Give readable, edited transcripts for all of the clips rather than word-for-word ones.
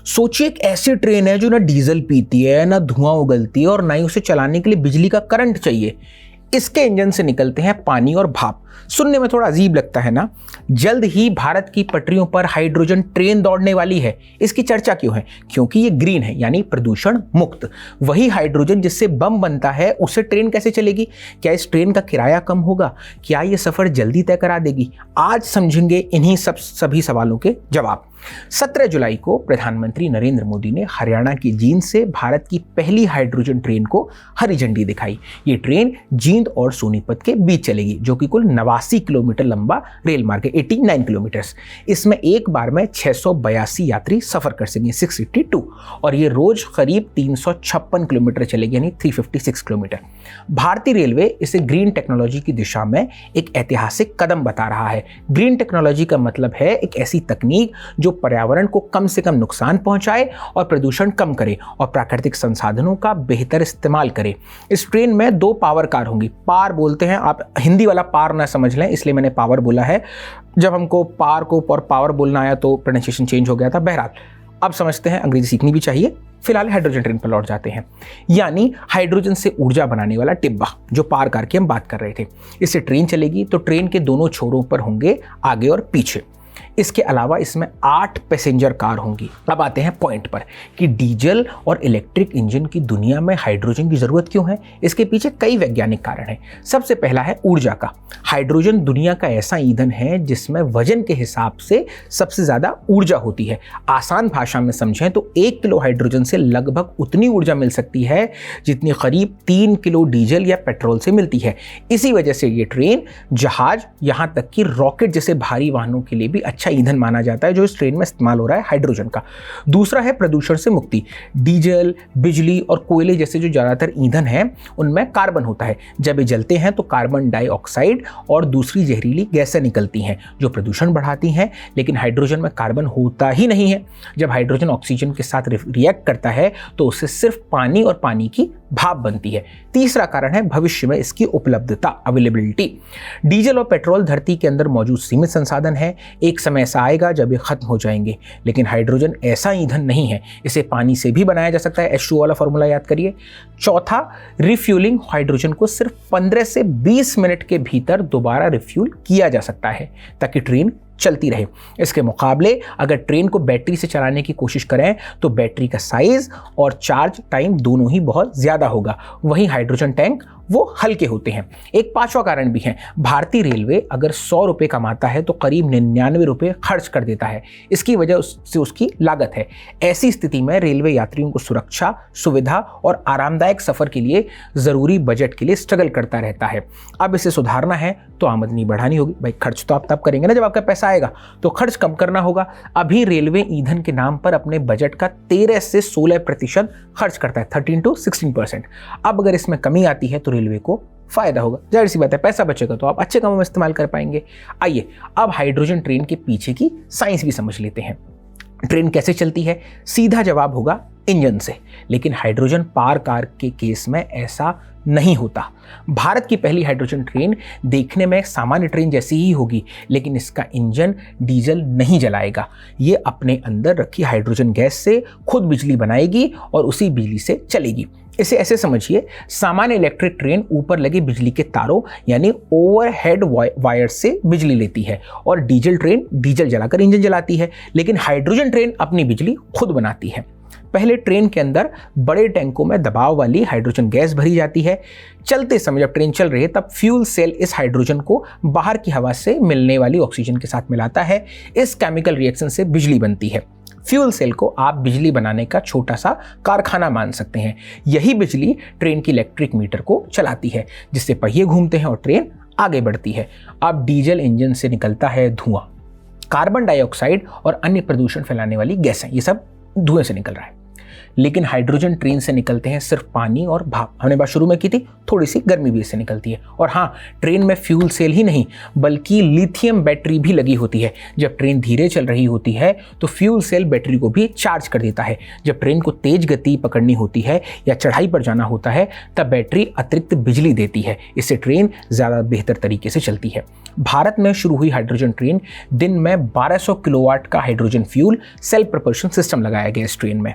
सोचिए एक ऐसी ट्रेन है जो ना डीजल पीती है, ना धुआं उगलती है और ना ही उसे चलाने के लिए बिजली का करंट चाहिए। इसके इंजन से निकलते हैं पानी और भाप। सुनने में थोड़ा अजीब लगता है ना। जल्द ही भारत की पटरियों पर हाइड्रोजन ट्रेन दौड़ने वाली है। इसकी चर्चा क्यों है? क्योंकि ये ग्रीन है, यानी प्रदूषण मुक्त। वही हाइड्रोजन जिससे बम बनता है, उससे ट्रेन कैसे चलेगी? क्या इस ट्रेन का किराया कम होगा? क्या ये सफर जल्दी तय करा देगी? आज समझेंगे इन्हीं सभी सवालों के जवाब। 17 जुलाई को प्रधानमंत्री नरेंद्र मोदी ने हरियाणा की जींद से भारत की पहली हाइड्रोजन ट्रेन को हरी झंडी दिखाई। ये ट्रेन जींद और सोनीपत के बीच चलेगी, जो कि कुल 89 किलोमीटर लंबा रेल मार्ग है, 89 किलोमीटर्स। इसमें एक बार में 682 यात्री सफर कर सकेंगे, 682, और ये रोज करीब 356 किलोमीटर चलेगी, यानी 356 किलोमीटर। भारतीय रेलवे इसे ग्रीन टेक्नोलॉजी की दिशा में एक ऐतिहासिक कदम बता रहा है। ग्रीन टेक्नोलॉजी का मतलब है एक ऐसी तकनीक जो पर्यावरण को कम से कम नुकसान पहुंचाए और प्रदूषण कम करे और प्राकृतिक संसाधनों का बेहतर इस्तेमाल करे। इस ट्रेन में 2 पावर कार होंगी। पार बोलते हैं, आप हिंदी वाला पार ना समझ लें, इसलिए मैंने पावर बोला है। जब हमको पार को और पावर बोलना आया तो प्रोनाउंसिएशन चेंज हो गया था। बहरहाल अब समझते हैं, अंग्रेजी सीखनी भी चाहिए। फिलहाल हाइड्रोजन ट्रेन पर लौट जाते हैं, यानी हाइड्रोजन से ऊर्जा बनाने वाला डिब्बा, जो पार कार की हम बात कर रहे थे। इससे ट्रेन चलेगी तो ट्रेन के दोनों छोरों पर होंगे आगे और पीछे। इसके अलावा इसमें 8 पैसेंजर कार होंगी। अब आते हैं पॉइंट पर कि डीजल और इलेक्ट्रिक इंजन की दुनिया में हाइड्रोजन की जरूरत क्यों है। इसके पीछे कई वैज्ञानिक कारण हैं। सबसे पहला है ऊर्जा का। हाइड्रोजन दुनिया का ऐसा ईंधन है जिसमें वजन के हिसाब से सबसे ज्यादा ऊर्जा होती है। आसान भाषा में समझें तो 1 किलो हाइड्रोजन से लगभग उतनी ऊर्जा मिल सकती है जितनी करीब 3 किलो डीजल या पेट्रोल से मिलती है। इसी वजह से ये ट्रेन, जहाज, यहां तक कि रॉकेट जैसे भारी वाहनों के लिए भी अच्छा ईंधन माना जाता है, जो इस ट्रेन में इस्तेमाल हो रहा है हाइड्रोजन का। दूसरा है प्रदूषण से मुक्ति। डीजल, बिजली और कोयले जैसे जो ज्यादातर ईंधन हैं, उनमें कार्बन होता है। जब ये जलते हैं तो कार्बन डाइऑक्साइड और दूसरी जहरीली गैसें निकलती हैं जो प्रदूषण बढ़ाती हैं, लेकिन हाइड्रोजन में कार्बन होता ही नहीं है। जब हाइड्रोजन ऑक्सीजन के साथ रिएक्ट करता है तो उससे सिर्फ पानी और पानी की भाप बनती है। तीसरा कारण है भविष्य में इसकी उपलब्धता, अवेलेबिलिटी। डीजल और पेट्रोल धरती के अंदर मौजूद सीमित संसाधन है। एक समय ऐसा आएगा जब ये खत्म हो जाएंगे, लेकिन हाइड्रोजन ऐसा ईंधन नहीं है। इसे पानी से भी बनाया जा सकता है, H2O वाला फॉर्मूला याद करिए। चौथा, रिफ्यूलिंग। हाइड्रोजन को सिर्फ 15 से 20 मिनट के भीतर दोबारा रिफ्यूल किया जा सकता है ताकि ट्रेन चलती रहे। इसके मुकाबले अगर ट्रेन को बैटरी से चलाने की कोशिश करें तो बैटरी का साइज और चार्ज टाइम दोनों ही बहुत ज्यादा होगा। वहीं हाइड्रोजन टैंक वो हल्के होते हैं। एक 5वां कारण भी है। भारतीय रेलवे अगर 100 रुपये कमाता है तो करीब 99 रुपये खर्च कर देता है। इसकी वजह से उसकी लागत है। ऐसी स्थिति में रेलवे यात्रियों को सुरक्षा, सुविधा और आरामदायक सफर के लिए जरूरी बजट के लिए स्ट्रगल करता रहता है। अब इसे सुधारना है तो आमदनी बढ़ानी होगी। भाई, खर्च तो आप तब करेंगे ना जब आपका पैसा आएगा, तो खर्च कम करना होगा। अभी रेलवे ईंधन के नाम पर अपने बजट का 13 से 16% खर्च करता है, 13 to 16%। अब अगर इसमें कमी आती है तो रेलवे को फायदा होगा। जाहिर सी बात है, पैसा बचेगा तो आप अच्छे कामों में इस्तेमाल कर पाएंगे। आइए अब हाइड्रोजन ट्रेन के पीछे की साइंस भी समझ लेते हैं। ट्रेन कैसे चलती है? सीधा जवाब होगा इंजन से। लेकिन हाइड्रोजन पार कार के केस में ऐसा नहीं होता। भारत की पहली हाइड्रोजन ट्रेन देखने में एक सामान्य ट्रेन जैसी ही होगी, लेकिन इसका इंजन डीजल नहीं जलाएगा। ये अपने अंदर रखी हाइड्रोजन गैस से खुद बिजली बनाएगी और उसी बिजली से चलेगी। इसे ऐसे समझिए, सामान्य इलेक्ट्रिक ट्रेन ऊपर लगे बिजली के तारों यानी ओवरहेड वायर से बिजली लेती है और डीजल ट्रेन डीजल जलाकर इंजन जलाती है, लेकिन हाइड्रोजन ट्रेन अपनी बिजली खुद बनाती है। पहले ट्रेन के अंदर बड़े टैंकों में दबाव वाली हाइड्रोजन गैस भरी जाती है। चलते समय जब ट्रेन चल रही है तब फ्यूल सेल इस हाइड्रोजन को बाहर की हवा से मिलने वाली ऑक्सीजन के साथ मिलाता है। इस केमिकल रिएक्शन से बिजली बनती है। फ्यूल सेल को आप बिजली बनाने का छोटा सा कारखाना मान सकते हैं। यही बिजली ट्रेन की इलेक्ट्रिक मीटर को चलाती है, जिससे पहिए घूमते हैं और ट्रेन आगे बढ़ती है। अब डीजल इंजन से निकलता है धुआं, कार्बन डाइऑक्साइड और अन्य प्रदूषण फैलाने वाली गैसें, ये सब धुएं से निकल रहा है। लेकिन हाइड्रोजन ट्रेन से निकलते हैं सिर्फ पानी और भाप। हमने बात शुरू में की थी, थोड़ी सी गर्मी भी इससे निकलती है। और हाँ, ट्रेन में फ्यूल सेल ही नहीं बल्कि लिथियम बैटरी भी लगी होती है। जब ट्रेन धीरे चल रही होती है तो फ्यूल सेल बैटरी को भी चार्ज कर देता है। जब ट्रेन को तेज गति पकड़नी होती है या चढ़ाई पर जाना होता है तब बैटरी अतिरिक्त बिजली देती है। इससे ट्रेन ज़्यादा बेहतर तरीके से चलती है। भारत में शुरू हुई हाइड्रोजन ट्रेन, दिन में 1200 किलोवाट का hydrogen fuel self propulsion system लगाया गया इस ट्रेन में।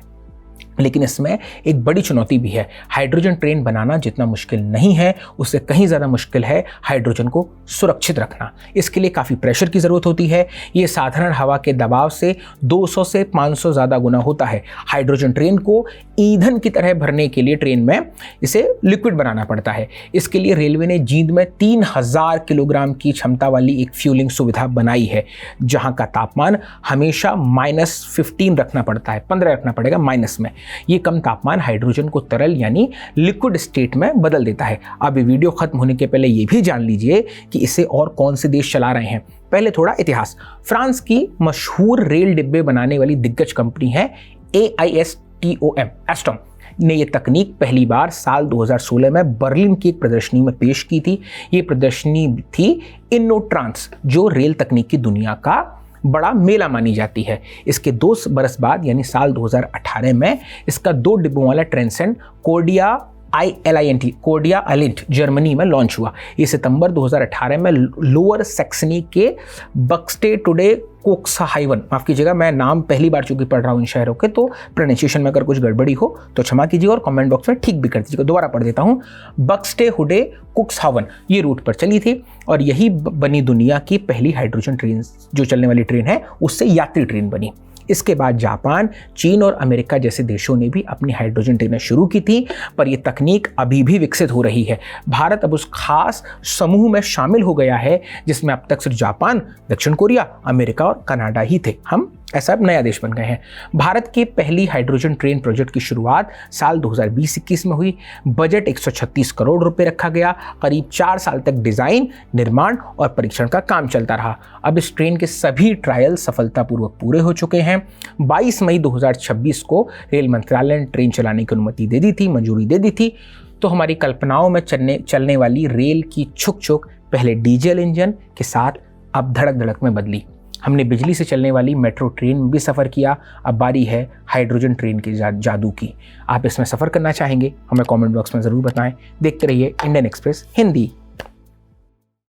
लेकिन इसमें एक बड़ी चुनौती भी है। हाइड्रोजन ट्रेन बनाना जितना मुश्किल नहीं है उससे कहीं ज़्यादा मुश्किल है हाइड्रोजन को सुरक्षित रखना। इसके लिए काफ़ी प्रेशर की ज़रूरत होती है। ये साधारण हवा के दबाव से 200 से 500 ज़्यादा गुना होता है। हाइड्रोजन ट्रेन को ईंधन की तरह भरने के लिए ट्रेन में इसे लिक्विड बनाना पड़ता है। इसके लिए रेलवे ने जींद में 3000 किलोग्राम की क्षमता वाली एक फ्यूलिंग सुविधा बनाई है, जहाँ का तापमान हमेशा -15 रखना पड़ता है, 15 रखना पड़ेगा माइनस में। ये कम तापमान हाइड्रोजन को तरल यानी लिक्विड स्टेट में बदल देता है। अब ये वीडियो खत्म होने के पहले ये भी जान लीजिए कि इसे और कौन से देश चला रहे हैं। पहले थोड़ा इतिहास। फ्रांस की मशहूर रेल डिब्बे बनाने वाली दिग्गज कंपनी है AISTOM एस्टोम ने यह तकनीक पहली बार साल 2016 में बर्लिन की एक प्रदर्शनी में पेश की थी। ये प्रदर्शनी थी इनोट्रांस, जो रेल तकनीक की दुनिया का बड़ा मेला मानी जाती है। इसके 2 बरस बाद यानी साल 2018 में इसका 2 डिब्बों वाला ट्रांसेंड कोर्डिया आइलैंड जर्मनी में लॉन्च हुआ। ये सितंबर 2018 में लोअर सैक्सनी के बक्स्टेटुडे कोक्सहाइवन, माफ कीजिएगा मैं नाम पहली बार चूंकि पढ़ रहा हूँ इन शहरों के, तो प्रोनाउंसिएशन में अगर कुछ गड़बड़ी हो तो क्षमा कीजिएगा और कमेंट बॉक्स में ठीक भी कर दीजिएगा। दोबारा पढ़ देता हूँ, बक्स्टेहुडे कुक्सहावन ये रूट पर चली थी और यही बनी दुनिया की पहली हाइड्रोजन ट्रेन। जो चलने वाली ट्रेन है उससे यात्री ट्रेन बनी। इसके बाद जापान, चीन और अमेरिका जैसे देशों ने भी अपनी हाइड्रोजन ट्रेनें शुरू की थी, पर यह तकनीक अभी भी विकसित हो रही है। भारत अब उस खास समूह में शामिल हो गया है जिसमें अब तक सिर्फ जापान, दक्षिण कोरिया, अमेरिका और कनाडा ही थे। हम ऐसा अब नया देश बन गए हैं। भारत की पहली हाइड्रोजन ट्रेन प्रोजेक्ट की शुरुआत साल 2020-21 में हुई। बजट 136 करोड़ रुपए रखा गया। करीब 4 साल तक डिजाइन, निर्माण और परीक्षण का काम चलता रहा। अब इस ट्रेन के सभी ट्रायल सफलतापूर्वक पूरे हो चुके हैं। 22 मई 2026 को रेल मंत्रालय ने ट्रेन चलाने की अनुमति दे दी थी, मंजूरी दे दी थी। तो हमारी कल्पनाओं में चलने वाली रेल की छुक पहले डीजल इंजन के साथ अब धड़क धड़क में बदली। हमने बिजली से चलने वाली मेट्रो ट्रेन में भी सफ़र किया। अब बारी है हाइड्रोजन ट्रेन के जादू की। आप इसमें सफ़र करना चाहेंगे? हमें कमेंट बॉक्स में ज़रूर बताएं। देखते रहिए इंडियन एक्सप्रेस हिंदी।